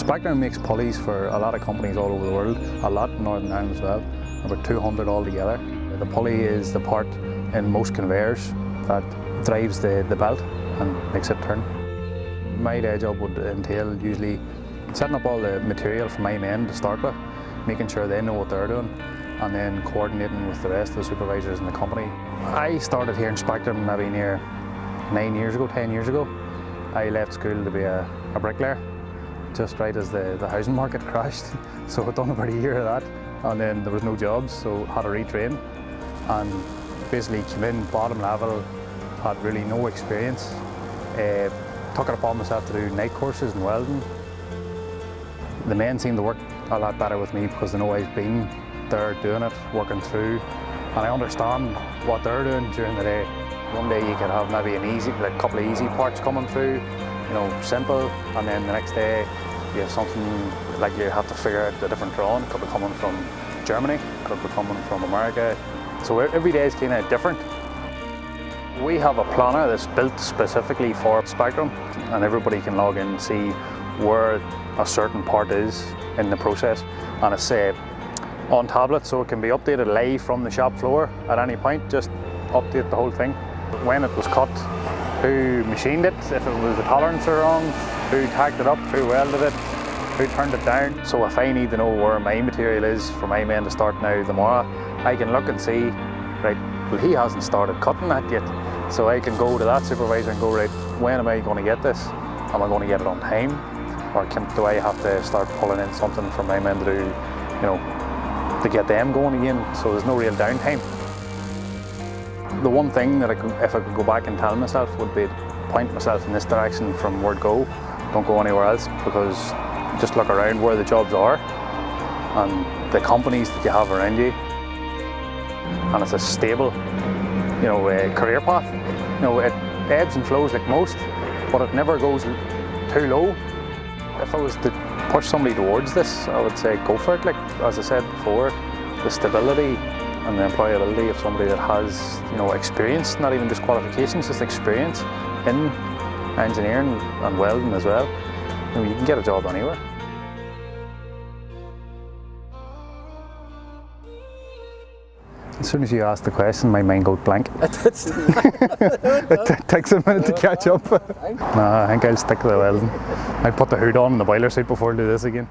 Spectrum makes pulleys for a lot of companies all over the world, a lot in Northern Ireland as well, about 200 altogether. The pulley is the part in most conveyors that drives the belt and makes it turn. My day job would entail usually setting up all the material for my men to start with, making sure they know what they're doing, and then coordinating with the rest of the supervisors in the company. I started here in Spectrum maybe near 10 years ago. I left school to be a bricklayer, just right as the housing market crashed. So I'd done about a year of that, and then there was no jobs, so had to retrain. And basically came in bottom level, had really no experience. Took it upon myself to do night courses in welding. The men seem to work a lot better with me because they know I've been there doing it, working through, and I understand what they're doing during the day. One day you could have maybe a couple of easy parts coming through, you know, simple, and then the next day you have something like you have to figure out a different drawing. It could be coming from Germany, could be coming from America. So every day is kind of different. We have a planner that's built specifically for Spectrum, and everybody can log in and see where a certain part is in the process. And it's on tablet, so it can be updated live from the shop floor at any point. Just update the whole thing. When it was cut, who machined it, if it was the tolerance wrong, who tacked it up, who welded it, who turned it down. So if I need to know where my material is for my men to start now tomorrow, I can look and see, right, well, he hasn't started cutting that yet. So I can go to that supervisor and go, right, when am I going to get this? Am I going to get it on time? Or do I have to start pulling in something for my men to do, you know, to get them going again? So there's no real downtime. The one thing that if I could go back and tell myself would be point myself in this direction from where to go. Don't go anywhere else, because just look around where the jobs are and the companies that you have around you. And it's a stable, you know, career path. You know, it ebbs and flows like most, but it never goes too low. If I was to push somebody towards this, I would say go for it. Like as I said before, the stability and the employability of somebody that has, you know, experience, not even just qualifications, just experience in engineering and welding as well. You know, you can get a job anywhere. As soon as you ask the question, my mind goes blank. It takes a minute to catch up. Nah, I think I'll stick to the welding. I'd put the hood on in the boiler suit before I do this again.